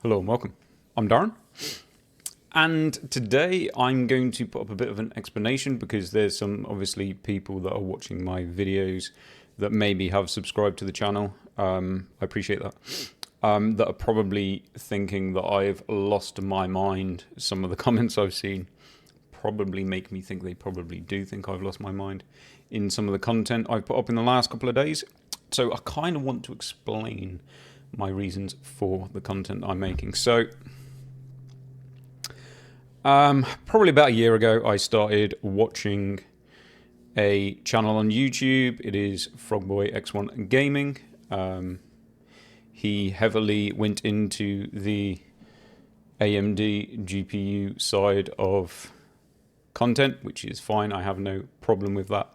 Hello and welcome. I'm Darren, and today I'm going to put up a bit of an explanation because there's some obviously people that are watching my videos that maybe have subscribed to the channel. I appreciate that. That are probably thinking that I've lost my mind. Some of the comments I've seen probably make me think they probably do think I've lost my mind in some of the content I've put up in the last couple of days. So I kind of want to explain my reasons for the content I'm making. So probably about a year ago I started watching a channel on YouTube. It is FrogboyX1 Gaming. He heavily went into the AMD GPU side of content, which is fine. I have no problem with that.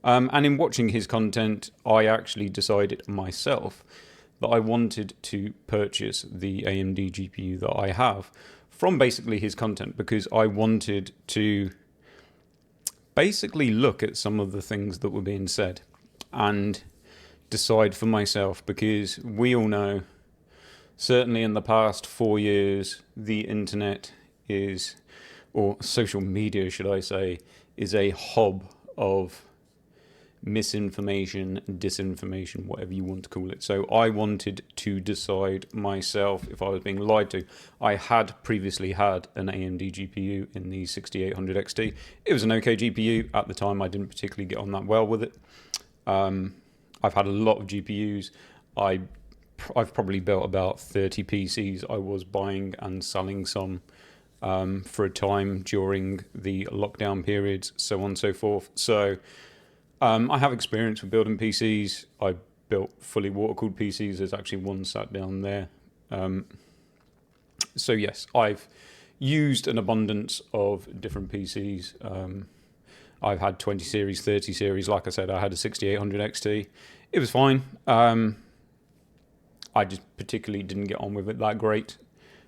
And in watching his content, I actually decided myself that I wanted to purchase the AMD GPU that I have from basically his content, because I wanted to basically look at some of the things that were being said and decide for myself, because we all know, certainly in the past 4 years, the internet is, or social media should I say, is a hub of misinformation, disinformation, whatever you want to call it. So I wanted to decide myself if I was being lied to. I had previously had an AMD GPU in the 6800 XT. It was an okay GPU. At the time, I didn't particularly get on that well with it. I've had a lot of GPUs. I've probably built about 30 PCs. I was buying and selling some for a time during the lockdown periods, so on and so forth. So I have experience with building PCs. I built fully water-cooled PCs. There's actually one sat down there. So yes, I've used an abundance of different PCs. I've had 20 series, 30 series. Like I said, I had a 6800 XT. It was fine. I just particularly didn't get on with it that great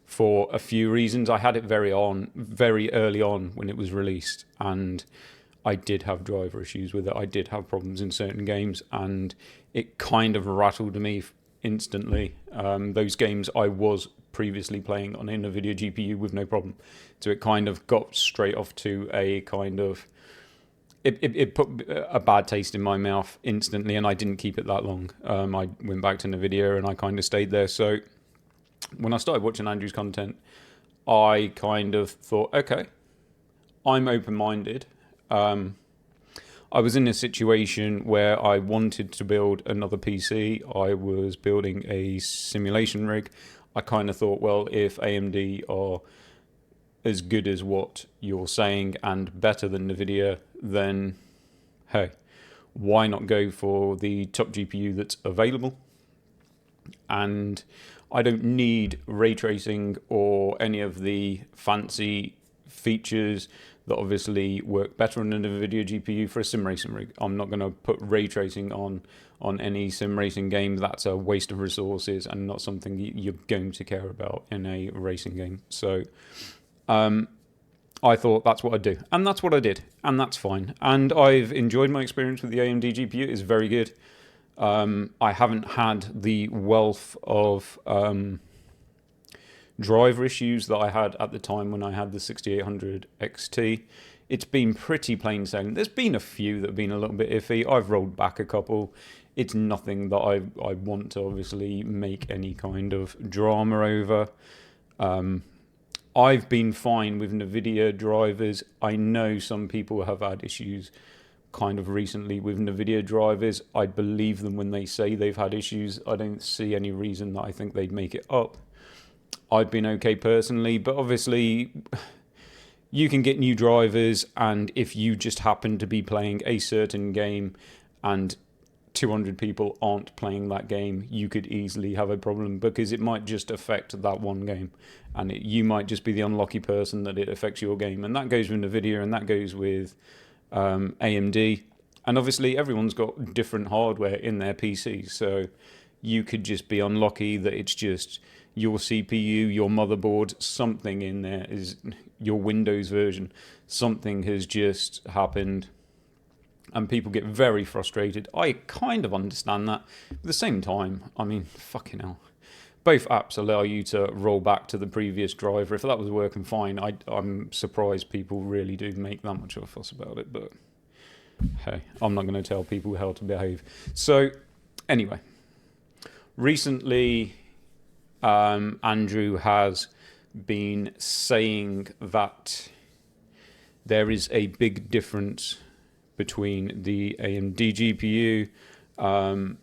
for a few reasons. I had it very early on when it was released, and I did have driver issues with it. I did have problems in certain games, and it kind of rattled me instantly. Those games I was previously playing on a Nvidia GPU with no problem. So it kind of got straight off to a kind of... It put a bad taste in my mouth instantly, and I didn't keep it that long. I went back to Nvidia, and I kind of stayed there. So when I started watching Andrew's content, I kind of thought, okay, I'm open-minded. I was in a situation where I wanted to build another PC. I was building a simulation rig. I kind of thought, well, if AMD are as good as what you're saying and better than Nvidia, then hey, why not go for the top GPU that's available? And I don't need ray tracing or any of the fancy features that obviously work better on an Nvidia GPU for a sim racing rig. I'm not going to put ray tracing on any sim racing game. That's a waste of resources and not something you're going to care about in a racing game. So I thought that's what I'd do, and that's what I did, and that's fine. And I've enjoyed my experience with the AMD GPU. It's very good. I haven't had the wealth of driver issues that I had at the time when I had the 6800 XT. It's been pretty plain sailing. There's been a few that have been a little bit iffy. I've rolled back a couple. It's nothing that I want to obviously make any kind of drama over. I've been fine with Nvidia drivers. I know some people have had issues kind of recently with Nvidia drivers. I believe them when they say they've had issues. I don't see any reason that I think they'd make it up. I've been okay personally, but obviously you can get new drivers, and if you just happen to be playing a certain game and 200 people aren't playing that game, you could easily have a problem, because it might just affect that one game, and you might just be the unlucky person that it affects your game. And that goes with Nvidia, and that goes with AMD, and obviously everyone's got different hardware in their PCs, so you could just be unlucky that it's just your CPU, your motherboard, something in there is your Windows version, something has just happened, and people get very frustrated. I kind of understand that. At the same time, I mean, fucking hell, Both apps allow you to roll back to the previous driver. If that was working fine, I'm surprised people really do make that much of a fuss about it. But hey, I'm not going to tell people how to behave. So anyway, recently Andrew has been saying that there is a big difference between the AMD GPU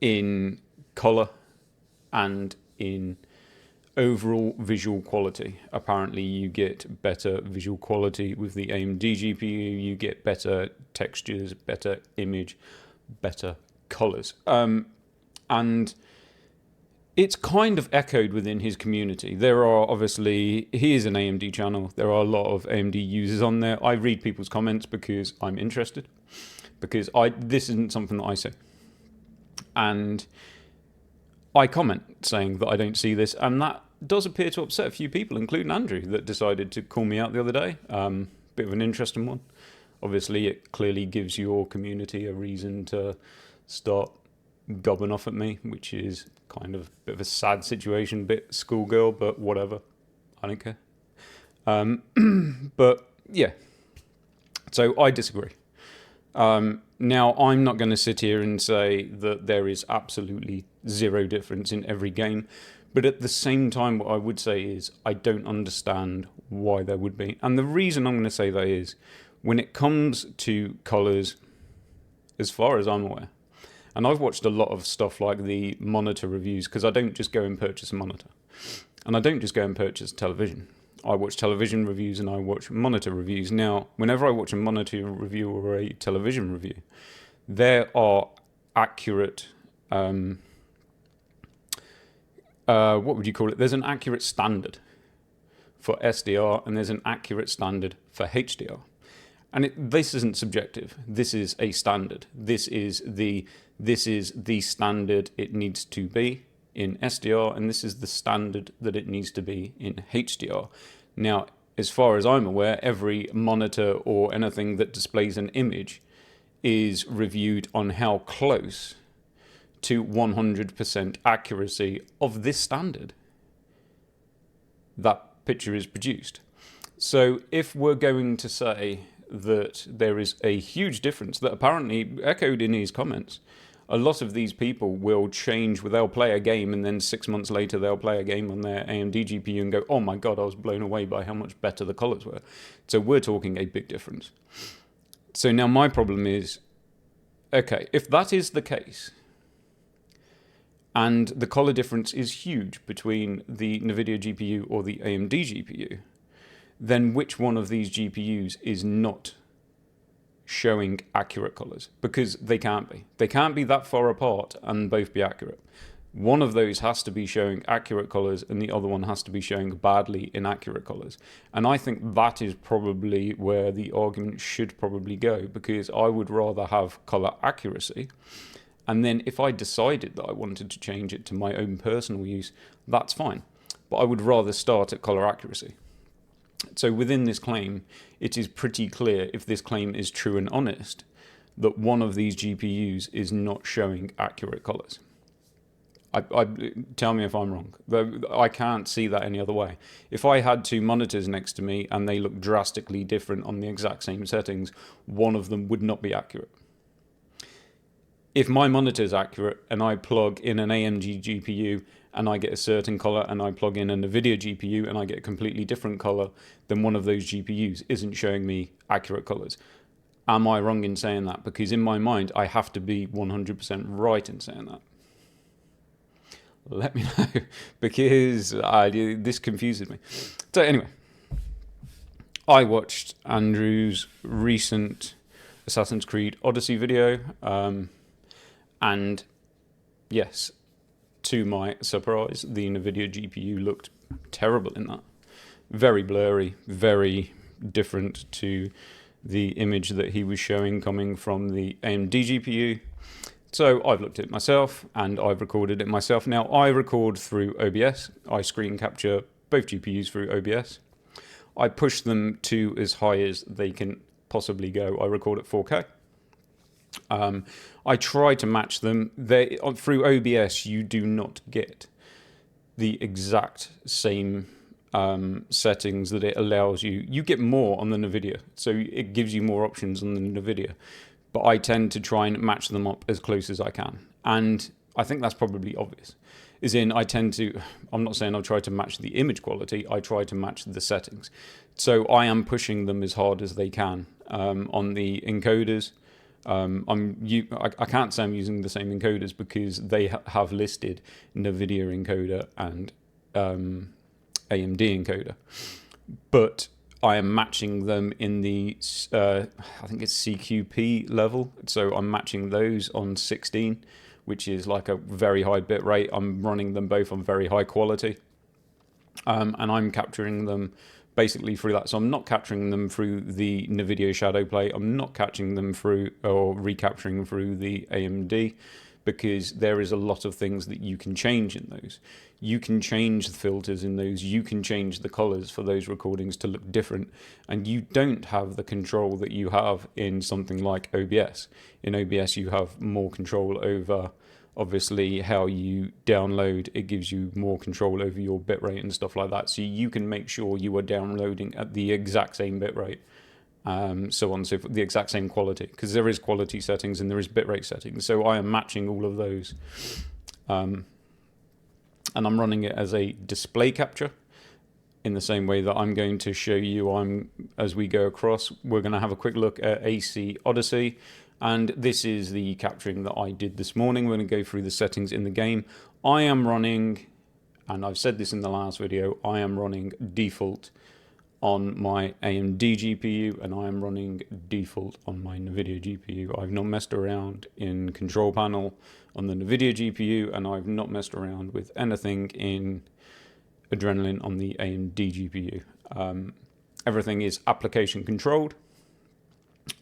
in color and in overall visual quality. Apparently you get better visual quality with the AMD GPU, you get better textures, better image, better colors. And it's kind of echoed within his community. There are obviously, he is an AMD channel, there are a lot of AMD users on there. I read people's comments because I'm interested, because this isn't something that I say. And I comment saying that I don't see this, and that does appear to upset a few people, including Andrew, that decided to call me out the other day. Bit of an interesting one. Obviously, it clearly gives your community a reason to start gobbing off at me, which is kind of a bit of a sad situation, a bit schoolgirl, but whatever. I don't care. But yeah, so I disagree. Now, I'm not going to sit here and say that there is absolutely zero difference in every game, but at the same time, what I would say is I don't understand why there would be. And the reason I'm going to say that is when it comes to colours, as far as I'm aware, and I've watched a lot of stuff like the monitor reviews, because I don't just go and purchase a monitor, and I don't just go and purchase television. I watch television reviews and I watch monitor reviews. Now, whenever I watch a monitor review or a television review, there are accurate, what would you call it? There's an accurate standard for SDR and there's an accurate standard for HDR. And this isn't subjective. This is a standard. This is the standard it needs to be in SDR, and this is the standard that it needs to be in HDR. Now, as far as I'm aware, every monitor or anything that displays an image is reviewed on how close to 100% accuracy of this standard that picture is produced. So if we're going to say that there is a huge difference that apparently echoed in his comments, a lot of these people will change, they'll play a game and then 6 months later they'll play a game on their AMD GPU and go, oh my god, I was blown away by how much better the colors were. So we're talking a big difference. So now my problem is, okay, if that is the case, and the color difference is huge between the Nvidia GPU or the AMD GPU, then which one of these GPUs is not showing accurate colors? Because they can't be. They can't be that far apart and both be accurate. One of those has to be showing accurate colors and the other one has to be showing badly inaccurate colors. And I think that is probably where the argument should probably go, because I would rather have color accuracy. And then if I decided that I wanted to change it to my own personal use, that's fine. But I would rather start at color accuracy. So within this claim, it is pretty clear, if this claim is true and honest, that one of these GPUs is not showing accurate colors. Tell me if I'm wrong. I can't see that any other way. If I had two monitors next to me and they look drastically different on the exact same settings, one of them would not be accurate. If my monitor is accurate and I plug in an AMD GPU and I get a certain color, and I plug in a Nvidia GPU and I get a completely different color, then one of those GPUs isn't showing me accurate colors. Am I wrong in saying that? Because in my mind, I have to be 100% right in saying that. Let me know, because this confuses me. So anyway, I watched Andrew's recent Assassin's Creed Odyssey video, and yes, to my surprise, the Nvidia GPU looked terrible in that. Very blurry, very different to the image that he was showing coming from the AMD GPU. So I've looked at it myself and I've recorded it myself. Now I record through OBS. I screen capture both GPUs through OBS. I push them to as high as they can possibly go. I record at 4K. I try to match them. Through OBS, you do not get the exact same settings that it allows you. You get more on the Nvidia, so it gives you more options on the Nvidia. But I tend to try and match them up as close as I can. And I think that's probably obvious. As in, I'm not saying I'll try to match the image quality, I try to match the settings. So I am pushing them as hard as they can on the encoders. I can't say I'm using the same encoders because they have listed Nvidia encoder and AMD encoder. But I am matching them in the, I think it's CQP level. So I'm matching those on 16, which is like a very high bit rate. I'm running them both on very high quality. And I'm capturing them basically through that. So I'm not capturing them through the Nvidia shadow play. I'm not catching them through or recapturing them through the AMD, because there is a lot of things that you can change in those. You can change the filters in those, you can change the colors for those recordings to look different, and you don't have the control that you have in something like OBS. In OBS you have more control over obviously how you download. It gives you more control over your bitrate and stuff like that, so you can make sure you are downloading at the exact same bitrate. So on, so the exact same quality, because there is quality settings and there is bitrate settings. So I am matching all of those, and I'm running it as a display capture in the same way that I'm going to show you. As we go across, we're going to have a quick look at AC Odyssey, and this is the capturing that I did this morning. We're going to go through the settings in the game. I am running, and I've said this in the last video, I am running default on my AMD GPU, and I am running default on my Nvidia GPU. I've not messed around in control panel on the Nvidia GPU, and I've not messed around with anything in Adrenaline on the AMD GPU. Everything is application controlled,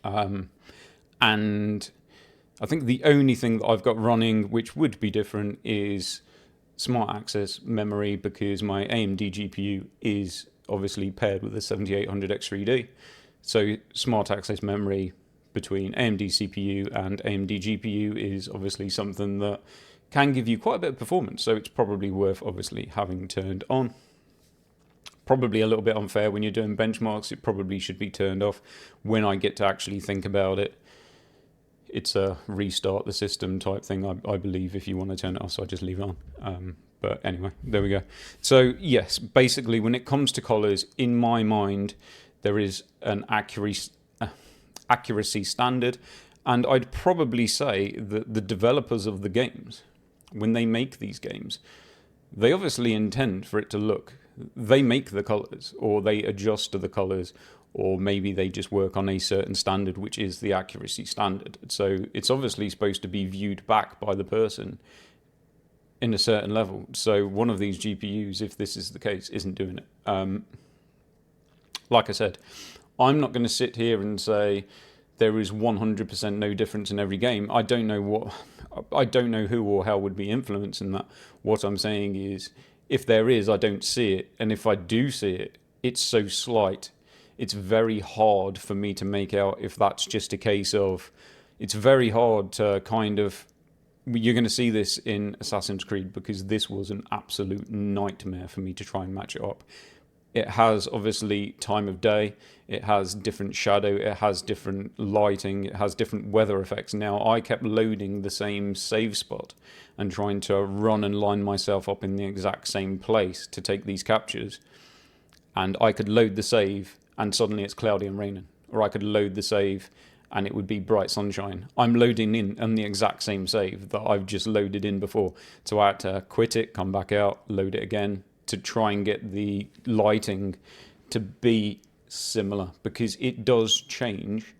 and I think the only thing that I've got running which would be different is smart access memory, because my AMD GPU is obviously paired with a 7800X3D. So smart access memory between AMD CPU and AMD GPU is obviously something that can give you quite a bit of performance. So it's probably worth obviously having turned on. Probably a little bit unfair when you're doing benchmarks. It probably should be turned off. When I get to actually think about it, it's a restart the system type thing, I believe, if you want to turn it off. So I just leave it on. But anyway, there we go. So yes, basically when it comes to colors, in my mind, there is an accuracy standard. And I'd probably say that the developers of the games, when they make these games, they obviously intend for it to look, they make the colors, or they adjust to the colors, or maybe they just work on a certain standard, which is the accuracy standard. So it's obviously supposed to be viewed back by the person in a certain level. So one of these GPUs, if this is the case, isn't doing it. Like I said, I'm not going to sit here and say there is 100% no difference in every game. I don't know who or how would be influencing that. What I'm saying is, if there is, I don't see it, and if I do see it, it's so slight. It's very hard for me to make out if that's just a case of, it's very hard to kind of, you're going to see this in Assassin's Creed, because this was an absolute nightmare for me to try and match it up. It has obviously time of day, it has different shadow, it has different lighting, it has different weather effects. Now I kept loading the same save spot and trying to run and line myself up in the exact same place to take these captures, and I could load the save and suddenly it's cloudy and raining, or I could load the save and it would be bright sunshine. I'm loading in on the exact same save that I've just loaded in before. So I had to quit it, come back out, load it again to try and get the lighting to be similar, because it does change.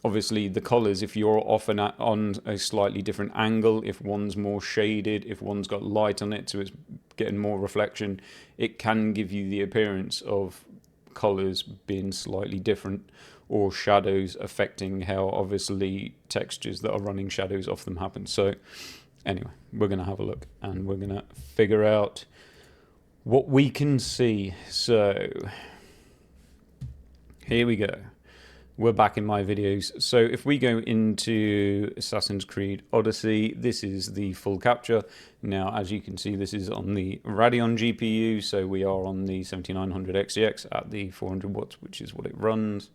Obviously the colors, if you're often on a slightly different angle, if one's more shaded, if one's got light on it so it's getting more reflection, it can give you the appearance of colors being slightly different, or shadows affecting how obviously textures that are running shadows off them happen. So anyway, we're going to have a look and we're going to figure out what we can see. So here we go. We're back in my videos. So if we go into Assassin's Creed Odyssey, this is the full capture. Now, as you can see, this is on the Radeon GPU, so we are on the 7900 XTX at the 400 watts, which is what it runs.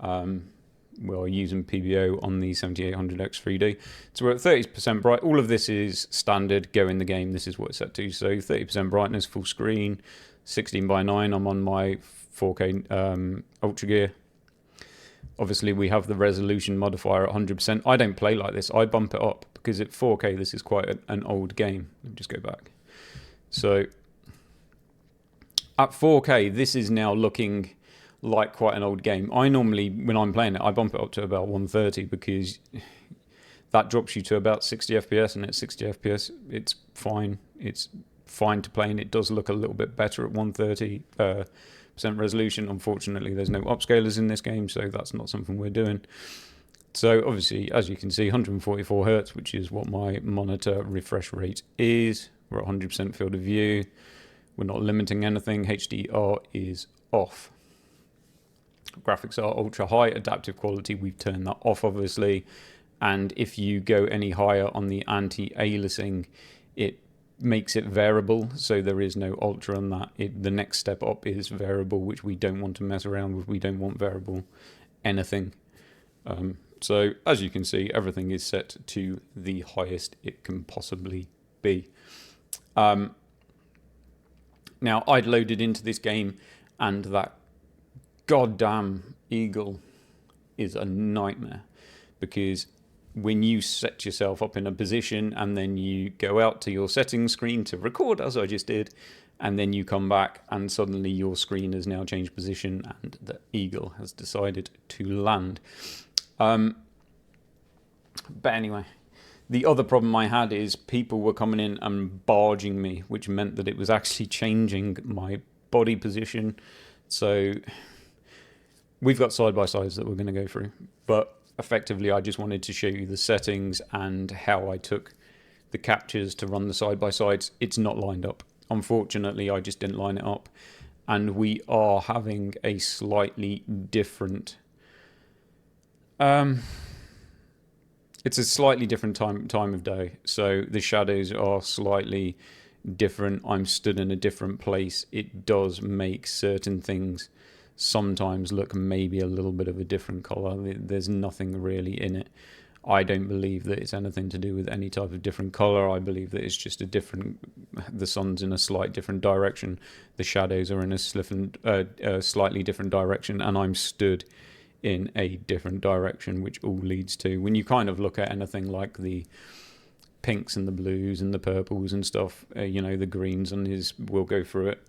We're using PBO on the 7800X 3D. So we're at 30% bright. All of this is standard, go in the game. This is what it's set to. So 30% brightness, full screen, 16:9. I'm on my 4K Ultra Gear. Obviously, we have the resolution modifier at 100%. I don't play like this. I bump it up because at 4K, this is quite an old game. Let me just go back. So at 4K, this is now looking like quite an old game. I normally, when I'm playing it, I bump it up to about 130 because that drops you to about 60 FPS, and at 60 FPS, it's fine. It's fine to play, and it does look a little bit better at 130% resolution. Unfortunately, there's no upscalers in this game, so that's not something we're doing. So obviously, as you can see, 144 Hertz, which is what my monitor refresh rate is. We're at 100% field of view. We're not limiting anything. HDR is off. Graphics are ultra high. Adaptive quality, we've turned that off, obviously. And if you go any higher on the anti-aliasing, it makes it variable, so there is no ultra on that. The next step up is variable, which we don't want to mess around with. We don't want variable anything. So as you can see, everything is set to the highest it can possibly be. Now, I'd loaded into this game, and that goddamn eagle is a nightmare, because when you set yourself up in a position and then you go out to your settings screen to record, as I just did, and then you come back and suddenly your screen has now changed position and the eagle has decided to land. But anyway, the other problem I had is people were coming in and barging me, which meant that it was actually changing my body position. So we've got side-by-sides that we're going to go through, but effectively I just wanted to show you the settings and how I took the captures to run the side-by-sides. It's not lined up. Unfortunately, I just didn't line it up, and we are having a slightly different it's a slightly different time of day, so the shadows are slightly different. I'm stood in a different place. It does make certain things sometimes look maybe a little bit of a different color. There's nothing really in it. I don't believe that it's anything to do with any type of different color. I believe that it's just a different, the sun's in a slight different direction, the shadows are in a slightly different direction, and I'm stood in a different direction, which all leads to, when you kind of look at anything like the pinks and the blues and the purples and stuff, you know, the greens on his, we'll go through it.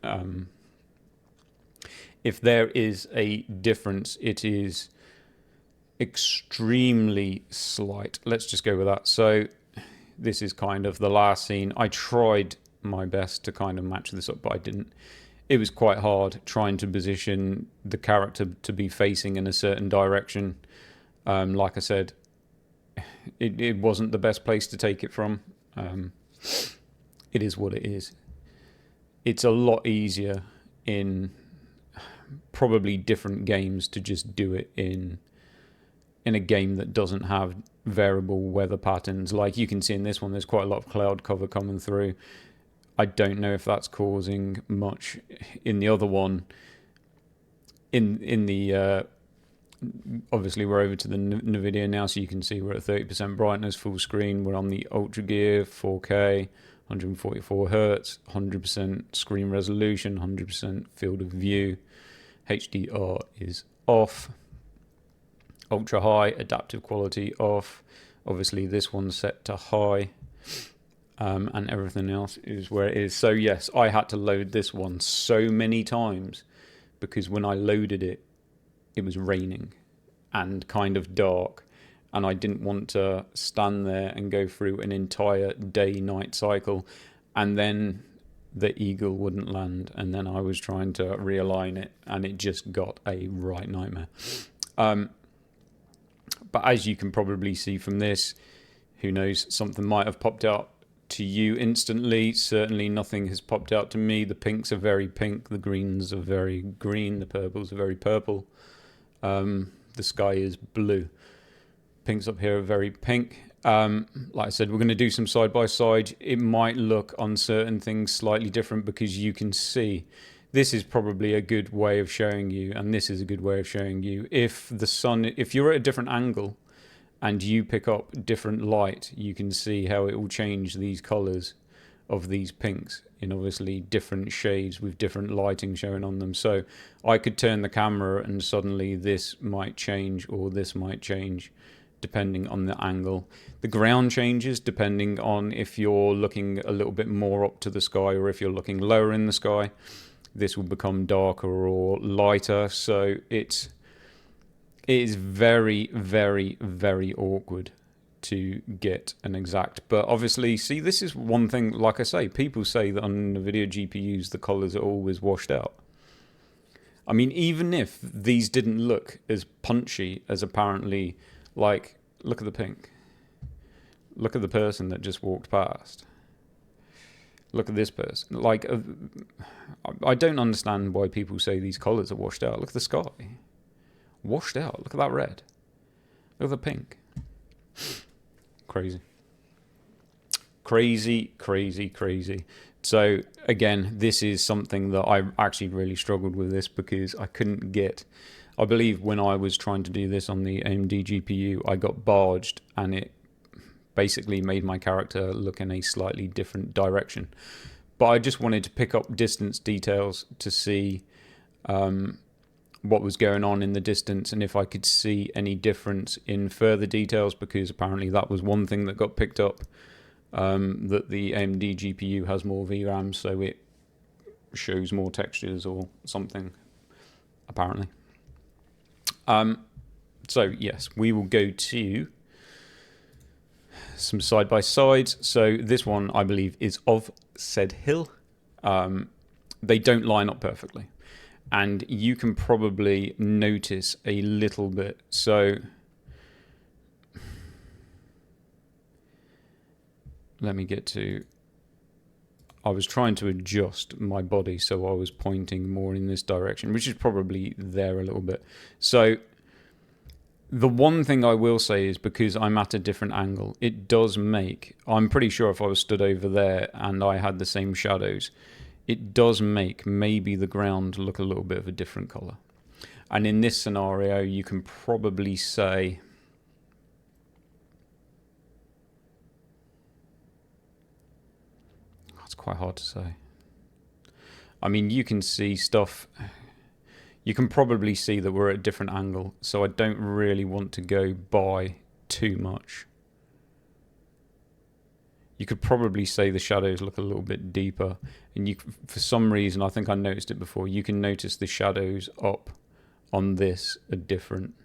If there is a difference, it is extremely slight. Let's just go with that. So this is kind of the last scene. I tried my best to kind of match this up, but I didn't. It was quite hard trying to position the character to be facing in a certain direction. Like I said, it wasn't the best place to take it from. It is what it is. It's a lot easier in probably different games to just do it in a game that doesn't have variable weather patterns. Like you can see in this one, there's quite a lot of cloud cover coming through. I don't know if that's causing much. In the other one, in the obviously we're over to the Nvidia now, so you can see we're at 30% brightness, full screen. We're on the Ultra Gear, 4K, 144 Hertz, 100% screen resolution, 100% field of view. HDR is off. Ultra high, adaptive quality off. Obviously this one's set to high. And everything else is where it is. So yes, I had to load this one so many times because when I loaded it, it was raining and kind of dark, and I didn't want to stand there and go through an entire day-night cycle, and then the eagle wouldn't land, and then I was trying to realign it, and it just got a right nightmare. But as you can probably see from this, who knows, something might have popped out to you instantly. Certainly nothing has popped out to me. The pinks are very pink, the greens are very green, the purples are very purple. the sky is blue. Pinks up here are very pink. Like I said, we're going to do some side by side. It might look on certain things slightly different because you can see this is probably a good way of showing you, and this is a good way of showing you. If the sun, if you're at a different angle and you pick up different light, you can see how it will change these colors of these pinks in obviously different shades with different lighting showing on them. So I could turn the camera and suddenly this might change or this might change depending on the angle. The ground changes depending on if you're looking a little bit more up to the sky or if you're looking lower in the sky. This will become darker or lighter. So it is very, very, very awkward to get an exact. But obviously, see, this is one thing, like I say, people say that on Nvidia GPUs the colors are always washed out. I mean, even if these didn't look as punchy as apparently, like, look at the pink. Look at the person that just walked past. Look at this person. Like, I don't understand why people say these colors are washed out. Look at the sky. Washed out. Look at that red. Look at the pink. Crazy. Crazy, crazy, crazy. So again, this is something that I actually really struggled with this because I couldn't get, I believe when I was trying to do this on the AMD GPU, I got barged and it basically made my character look in a slightly different direction. But I just wanted to pick up distance details to see what was going on in the distance and if I could see any difference in further details, because apparently that was one thing that got picked up, that the AMD GPU has more VRAM, so it shows more textures or something, apparently. So yes, we will go to some side-by-sides. So this one, I believe, is of said hill. They don't line up perfectly. And you can probably notice a little bit. So let me get to, I was trying to adjust my body so I was pointing more in this direction, which is probably there a little bit. So the one thing I will say is because I'm at a different angle, it does make, I'm pretty sure if I was stood over there and I had the same shadows, it does make maybe the ground look a little bit of a different color. And in this scenario, you can probably say, it's quite hard to say. I mean, you can see stuff, you can probably see that we're at a different angle, so I don't really want to go by too much. You could probably say the shadows look a little bit deeper, and you, for some reason, I think I noticed it before, you can notice the shadows up on this are different.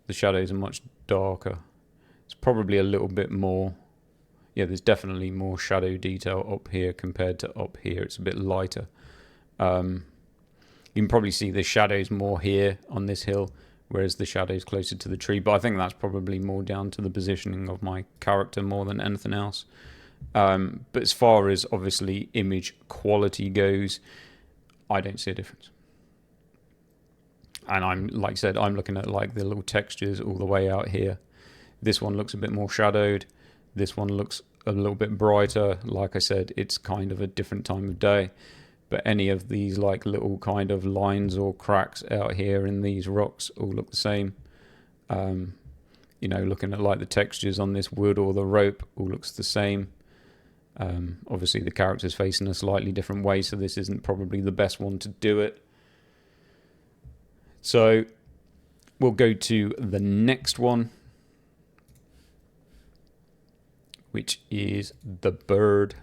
The shadows are much darker. It's probably a little bit more, yeah, there's definitely more shadow detail up here compared to up here. It's a bit lighter. You can probably see the shadows more here on this hill, whereas the shadows closer to the tree. But I think that's probably more down to the positioning of my character more than anything else. But as far as obviously image quality goes, I don't see a difference. And I'm, like I said, I'm looking at like the little textures all the way out here. This one looks a bit more shadowed. This one looks a little bit brighter. Like I said, it's kind of a different time of day. But any of these like little kind of lines or cracks out here in these rocks all look the same. You know, looking at like the textures on this wood or the rope all looks the same. Obviously the character's facing a slightly different way, so this isn't probably the best one to do it. So we'll go to the next one, which is the bird.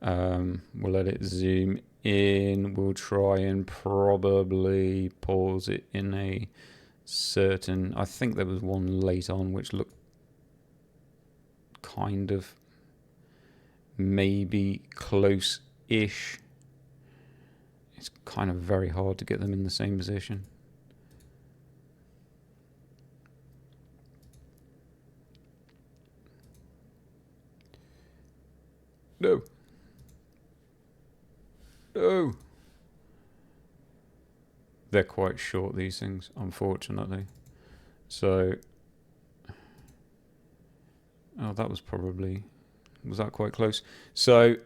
We'll let it zoom in. We'll try and probably pause it in a certain, I think there was one late on which looked kind of maybe close-ish. It's kind of very hard to get them in the same position. No. No. they're quite short, these things, unfortunately. So, oh, that was that quite close? So,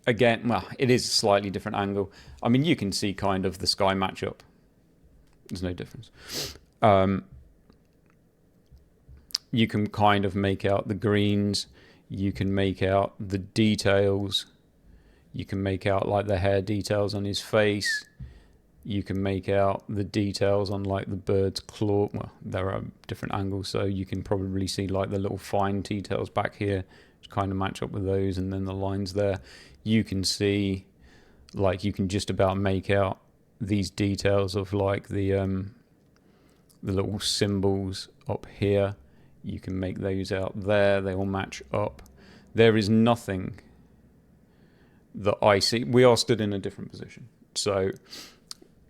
again, well, it is a slightly different angle. I mean, you can see kind of the sky matchup. There's no difference. You can kind of make out the greens. You can make out the details. You can make out like the hair details on his face. You can make out the details on like the bird's claw. Well, there are different angles, so you can probably see like the little fine details back here, which kind of match up with those, and then the lines there. You can see, like, you can just about make out these details of like the little symbols up here. You can make those out there. They all match up. There is nothing that I see. We are stood in a different position, so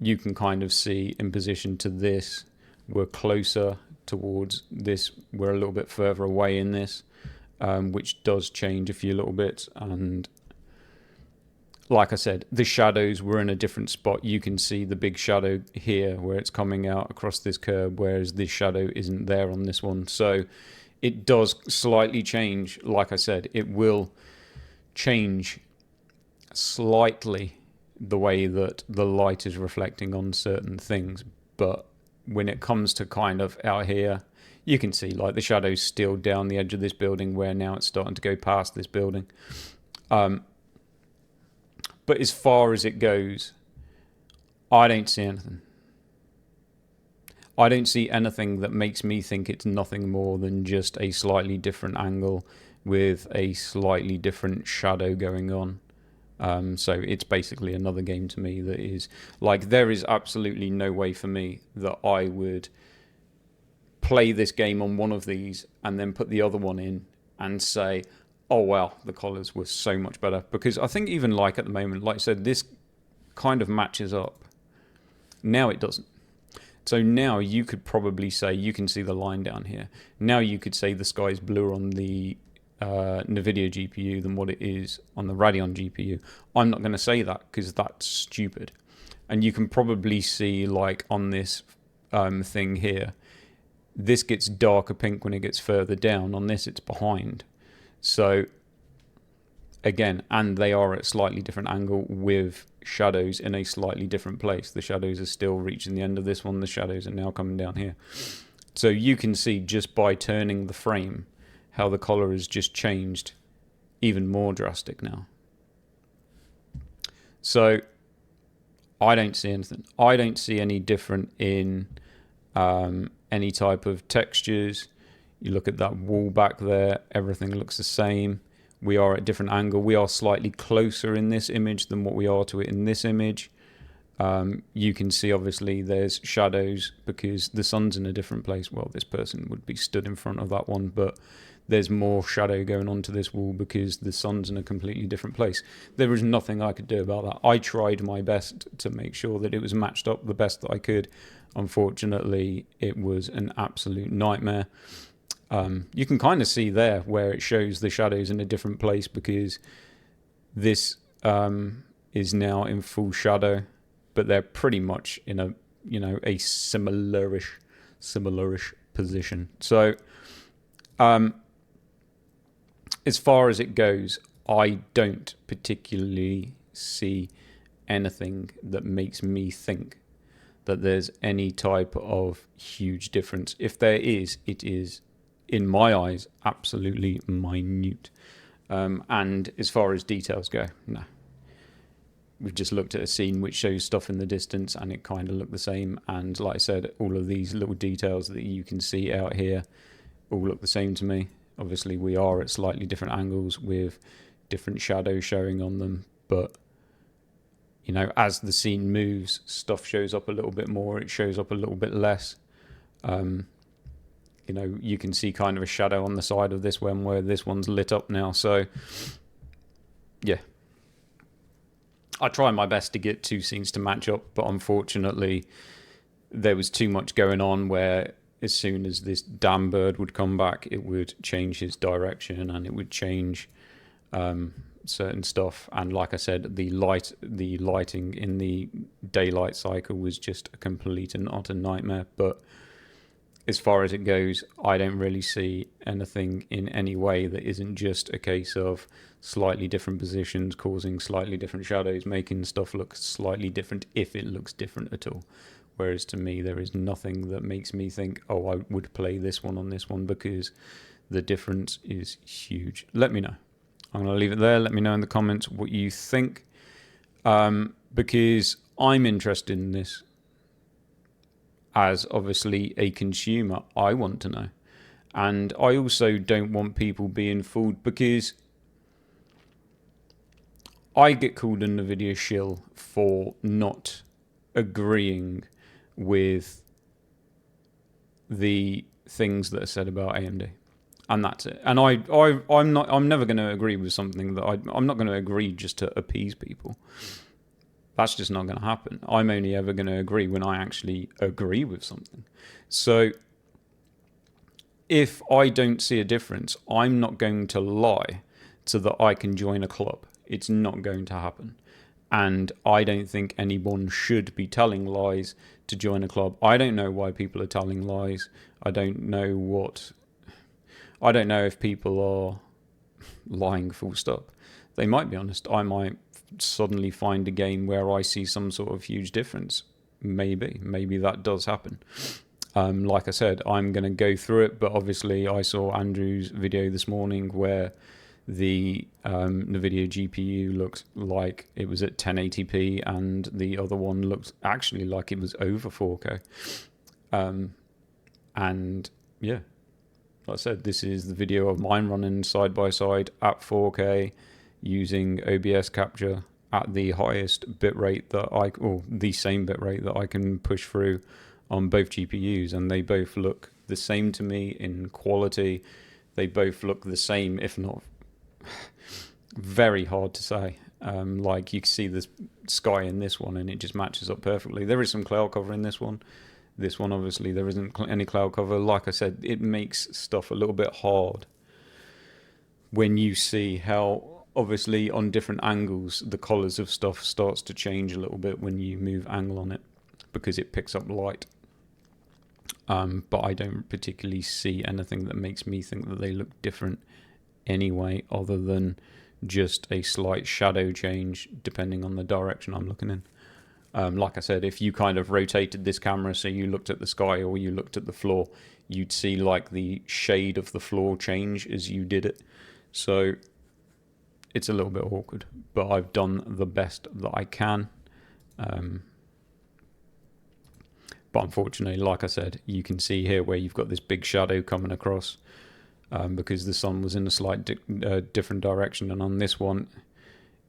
you can kind of see in position to this, we're closer towards this, we're a little bit further away in this, which does change a few little bits. And like I said, the shadows were in a different spot. You can see the big shadow here where it's coming out across this curve, whereas this shadow isn't there on this one. So it does slightly change. Like I said, it will change slightly the way that the light is reflecting on certain things. But when it comes to kind of out here, you can see like the shadow's still down the edge of this building, where now it's starting to go past this building. But as far as it goes, I don't see anything. I don't see anything that makes me think it's nothing more than just a slightly different angle with a slightly different shadow going on. So it's basically another game to me that is like, there is absolutely no way for me that I would play this game on one of these and then put the other one in and say, oh wow, the colours were so much better. Because I think even like at the moment, like I said, this kind of matches up. Now it doesn't. So now you could probably say, you can see the line down here. Now you could say the sky is bluer on the Nvidia GPU than what it is on the Radeon GPU. I'm not going to say that because that's stupid. And you can probably see like on this thing here, this gets darker pink when it gets further down. On this, it's behind. So again, and they are at a slightly different angle with shadows in a slightly different place. The shadows are still reaching the end of this one. The shadows are now coming down here. So you can see just by turning the frame how the color has just changed even more drastic now. So I don't see anything. I don't see any different in any type of textures. You look at that wall back there, everything looks the same. We are at a different angle. We are slightly closer in this image than what we are to it in this image. You can see obviously there's shadows because the sun's in a different place. Well, this person would be stood in front of that one, but there's more shadow going onto this wall because the sun's in a completely different place. There was nothing I could do about that. I tried my best to make sure that it was matched up the best that I could. Unfortunately, it was an absolute nightmare. You can kind of see there where it shows the shadows in a different place because this is now in full shadow, but they're pretty much in a, a similarish position. So as far as it goes, I don't particularly see anything that makes me think that there's any type of huge difference. If there is, it is, in my eyes, absolutely minute. And as far as details go, no. We've just looked at a scene which shows stuff in the distance and it kind of looked the same. And like I said, all of these little details that you can see out here all look the same to me. Obviously, we are at slightly different angles with different shadows showing on them. But, as the scene moves, stuff shows up a little bit more. It shows up a little bit less. You can see kind of a shadow on the side of this one where this one's lit up now. So, yeah. I try my best to get two scenes to match up, but unfortunately, there was too much going on where as soon as this damn bird would come back, it would change his direction and it would change certain stuff. And like I said, the lighting in the daylight cycle was just a complete and utter nightmare. But as far as it goes, I don't really see anything in any way that isn't just a case of slightly different positions causing slightly different shadows, making stuff look slightly different if it looks different at all. Whereas to me, there is nothing that makes me think, oh, I would play this one on this one, because the difference is huge. Let me know. I'm going to leave it there. Let me know in the comments what you think, because I'm interested in this. As obviously a consumer, I want to know. And I also don't want people being fooled, because I get called a Nvidia shill for not agreeing with the things that are said about AMD. And that's it. And I'm never going to agree with something that I'm not going to agree just to appease people. That's just not going to happen. I'm only ever going to agree when I actually agree with something. So if I don't see a difference, I'm not going to lie so that I can join a club. It's not going to happen. And I don't think anyone should be telling lies to join a club. I don't know why people are telling lies. I don't know if people are lying full stop. They might be honest. I might suddenly find a game where I see some sort of huge difference. Maybe that does happen. Like I said, I'm going to go through it, but obviously I saw Andrew's video this morning where the Nvidia GPU looked like it was at 1080p and the other one looked actually like it was over 4K. And yeah, like I said, this is the video of mine running side by side at 4K using OBS capture at the highest bitrate or the same bitrate that I can push through on both GPUs, and they both look the same to me in quality. They both look the same, if not very hard to say. Like you can see the sky in this one and it just matches up perfectly. There is some cloud cover in this one. This one, obviously, there isn't any cloud cover. Like I said, it makes stuff a little bit hard when you see how, obviously, on different angles, the colors of stuff starts to change a little bit when you move angle on it because it picks up light. But I don't particularly see anything that makes me think that they look different anyway, other than just a slight shadow change depending on the direction I'm looking in. Like I said, if you kind of rotated this camera so you looked at the sky or you looked at the floor, you'd see like the shade of the floor change as you did it. So it's a little bit awkward, but I've done the best that I can. But unfortunately, like I said, you can see here where you've got this big shadow coming across because the sun was in a slight different direction, and on this one,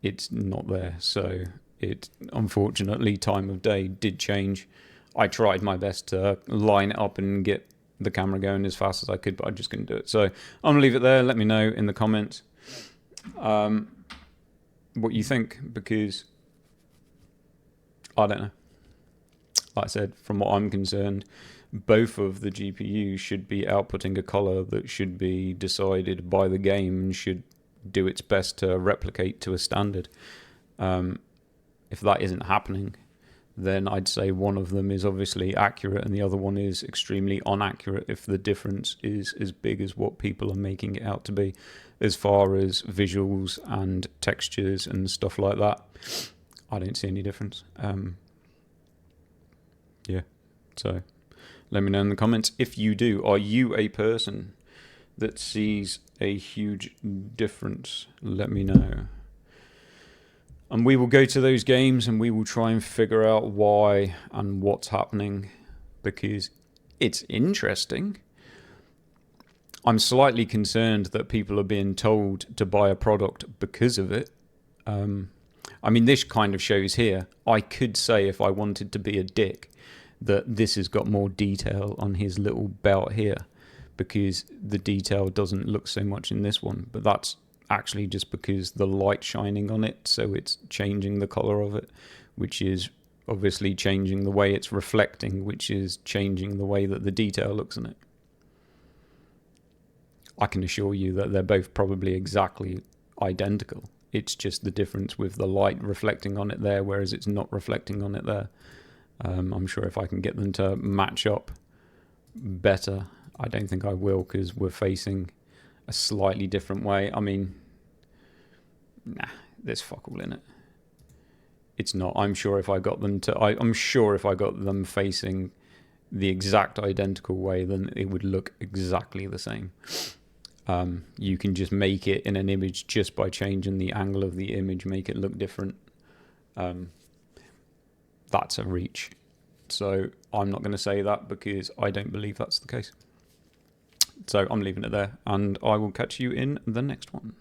it's not there. So it, unfortunately, time of day did change. I tried my best to line it up and get the camera going as fast as I could, but I just couldn't do it. So I'm going to leave it there. Let me know in the comments what you think, because I don't know. Like I said, from what I'm concerned, both of the GPUs should be outputting a color that should be decided by the game and should do its best to replicate to a standard. If that isn't happening, then I'd say one of them is obviously accurate and the other one is extremely inaccurate if the difference is as big as what people are making it out to be, as far as visuals and textures and stuff like that. I don't see any difference. Yeah, so let me know in the comments if you do. Are you a person that sees a huge difference? Let me know. And we will go to those games and we will try and figure out why and what's happening, because it's interesting. I'm slightly concerned that people are being told to buy a product because of it. I mean, this kind of shows here. I could say, if I wanted to be a dick, that this has got more detail on his little belt here because the detail doesn't look so much in this one, but that's actually just because the light shining on it, so it's changing the color of it, which is obviously changing the way it's reflecting, which is changing the way that the detail looks in it. I can assure you that they're both probably exactly identical, It's just the difference with the light reflecting on it there, whereas it's not reflecting on it there. I'm sure if I can get them to match up better, I don't think I will, because we're facing a slightly different way. I mean, nah, there's fuck all in it. It's not. I'm sure if I got them to, I'm sure if I got them facing the exact identical way, then it would look exactly the same. You can just make it in an image just by changing the angle of the image, make it look different. That's a reach. So I'm not going to say that because I don't believe that's the case. So I'm leaving it there, and I will catch you in the next one.